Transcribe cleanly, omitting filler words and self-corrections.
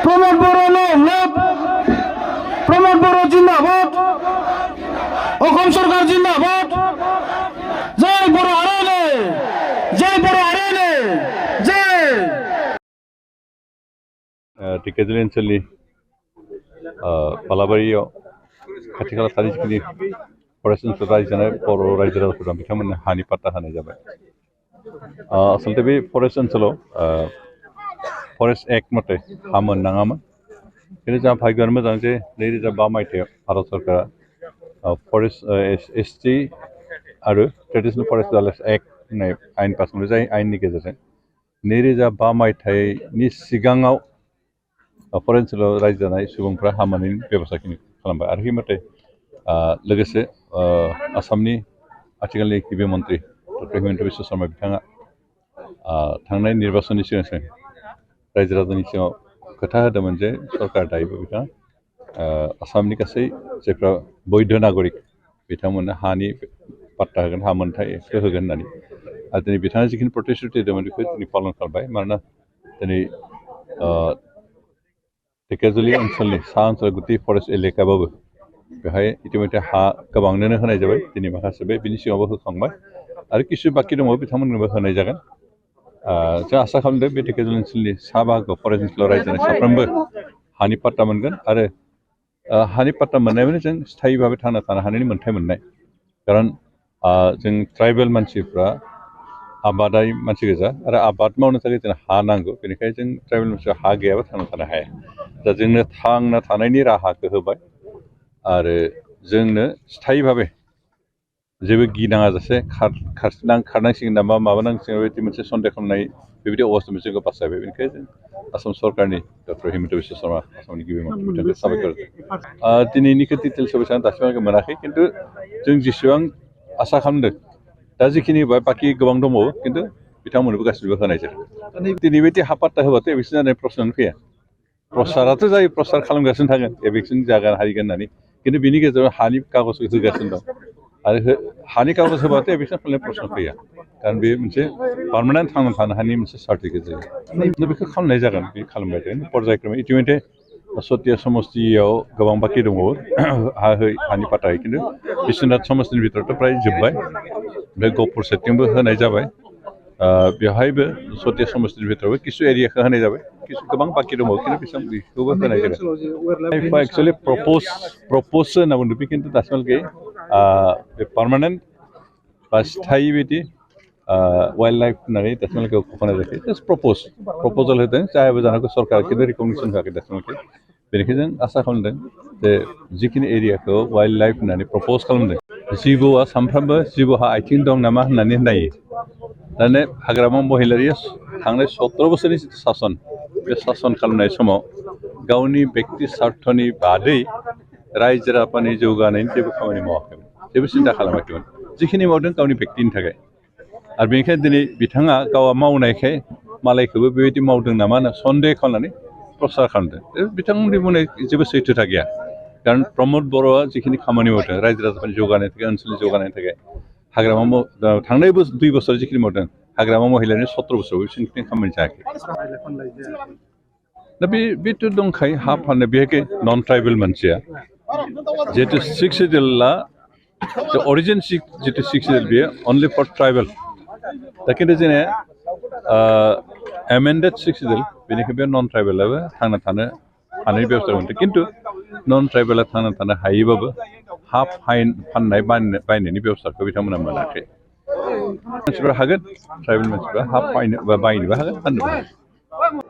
प्रमोद बर'नो लाभ प्रमोद बर' जिंदाबाद अखम सरकार जिंदाबाद जय बर' आर.न जय बर' आर.न जय ढेकियाजुलि ओनसोलनि बालाबारियाव खाथि खाला थानाय जिखिनि फरेस्ट ओनसोल रायजो जानाय बर' रायजो राजाफोर दं बिथांमोननो हानि पाट्टा होनाय जाबाय। आसलते बे फरेस्ट ओनसोलाव फरेस्ट एक्ट मथे हा मोननाङामोन खिन्थु जोंहा भाग्यानो मोजां जे 2005 मायथाइयाव भारत सरकारा फरेस्ट एसटि आरो ट्रेडिशनेल फरेस्ट वाइल्डलाइफ एक्ट होननाय आयेन पास खालामनाय जाय आयेननि गेजेरजों 2005 मायथाइनि सिगाङाव फरेस्ट ओनसोलाव रायजो जानाय सुबुंफ्रा हा मोननायनि बेब'स्थाखिनि खालामबाय आरो बे मथे लोगोसे आसामनि आथिखालनि गिबि मन्त्रि डक्टर हिमन्त बिश्व शर्मा बिथाङा थांनाय निर्बाचननि सिगां रायजो राजानि सिगाङाव खोथा होदोंमोन जे सरकार दायोबो बिथाङा आसामनि गासै जायफ्रा बैध नागरिक बिथांमोननो हानि पाट्टा होगोन हा मोनथायखौ होगोन होननानै आरो दिनै बिथाङा जिखिनि प्रतिश्रुति होदोंमोन बेखौ दिनै पालन खालामबाय मानोना दिनै ढेकियाजुलि ओनसोलनि सा ओनसोल गुदि फरेस्ट एलेकाबाबो बेहाय इतिमध्य हा गोबांनोनो होनाय जाबाय दिनै माखासे बिनि सिगाङावबो होखांबाय आरो किसु बाखि दङ बिथांमोननोबो होनाय जागोन। जों आसा खालामदों बे ढेकियाजुलि ओनसोलनि सा बाहागोआव फरेस्ट ओनसोलाव रायजो जानाय साफ्रोमबो हानि पाट्टा मोनगोन आरो हानि पाट्टा मोननायनि जों स्थायि भाबै थांना थानो हानायनि मोन्थाय मोननाय खारन जों ट्राइबेल मानसिफ्रा आबादारि मानसि गोजा आरो आबाद मावनो थाखाय जों हा नांगौ बेनिखायनो जों ट्राइबेल मानसिया हा गैयाबा थांना थानो हाया दा जोंनो थांना थानायनि राहाखौ होबाय आरो जोंनो स्थायि भाबै जेबो गिनाङा जासे खारनांसिगोन नामा माबानांसिगोन बेबायदि मोनसे सन्देह खालामनाय बेबायदि अबस्थानिफ्राय जोंखौ बासायबाय बेनिखायनो जों आसाम सरकारनि डक्टर हिमन्त बिश्व शर्मा आसामनि गिबि मन्थ्रि बिथांखौ साबायखर दिनैनिखौ डिटेल्सआव बेसेबां दासिमहालागै मोनाखै खिन्थु जों जेसेबां आसा खालामदों दा जिखिनि होबाय बाखि गोबां दंबावो खिन्थु बिथांमोननोबो गासिबो होनाय जादों दिनै बेबायदि हा पाट्टा होबाथ' एभिक्सन जानाय प्रश्नआनो फैया प्रसाराथ' जायो प्रसार खालामगासिनो थागोन एभिक्सन जागोन हारिगोन होननानै खिन्थु बिनि गेजेराव हानि कागजखौ होगासिनो दं आरो हानि कागज होबाथ' एभिक्सन खालामनाय प्रश्न फैया कारण बे मोनसे पार्मानेन्ट थांना थानो हानायनि मोनसे सार्टिफिकेट जायो बेखौ खालामनाय जागोन बे खालामबाय थागोन पर्यायक्रमै इतिमध्य सतिया समस्तियाव गोबां बाखि दंबावो हानि पाट्टा खिन्थु बिश्वनाथ समस्तिनि भितरथ' फ्राय जोब्बाय ओमफ्राय गहपुर साइडथिंबो होनाय जाबाय बेवहायबो सतिया समस्तिनि भितरावबो किसु एरियाखौ होनाय जाबाय किसु गोबां बाखि दंबावो खिन्थु बेखौबो होनाय जागोन एक्सुवेलि प्रप'ज होनना बुंदों बे खिन्थु दासिमहालागै बे पार्मानेन्ट बा स्थायि बिदि वाइल्ड लाइफ होननानै दासिमहालागै होनाय जायाखै जास्ट प्रप'जाल होदों जायाबो जानांगौ सरकारा खिन्थु रिकगनिसन होआखै दासिमहालागै बेनिखायनो जों आसा खालामदों जे जिखिनि एरियाखौ वाइल्ड लाइफ होननानै प्रप'ज खालामदों जिबौआ सानफ्रामबो जिबौहा आथिं दं नामा होननानै नायो दाने हाग्रामा महिलारिया थांनाय 17 बोसोरनि जिथु सासन बे सासन खालामनाय समाव गावनि बेक्ति स्वार्थनि बादै रायजो राजानि जौगानायनि जेबो खामानि मावाखैमोन जेबो सिन्था खालामाखैमोन जिखिनि मावदों गावनि बेक्तिनि थाखाय आरो बेनिखायनो दिनै बिथाङा गावआ मावनायखाय मालायखौबो बेबायदि मावदों नामा होनना सन्देह खालामनानै प्रसार खालामदों बिथांमोननि बुंनाय जेबो सैथोथा गैया कारण प्रमोद बर'आ जिखिनि खामानि मावदों रायजो राजाफोरनि जौगानायनि थाखाय ओनसोलनि जौगानायनि थाखाय हाग्रामा थांनाय 2 बोसोर जिखिनि मावदों हाग्रामा महिलारिनि 17 बोसोराव बिसिनि खामानि जायाखै दा बेथ' दंखायो हा फाननो बेहाय नन ट्राइबेल मानसिया जिहेतु 6 सिडिउला अरिजिन जितु 6 सिडिउल बेयो अनलि फर ट्राइबेल दा खिन्थु जोंना एमेन्डेड 6 सिडिउल बेनिखाय बे नन ट्राइबेलाबो थांना थानो हानायनि बेबस्था मोनदों खिन्थु नन ट्राइबेला थांना थानो हायोबाबो हा फाननाय बायनायनि बेबस्थाखौ बिथांमोना मोनाखै मानसिफ्रा हागोन ट्राइबेल मानसिफ्रा हा बायनोबो हागोन फाननोबो हागोन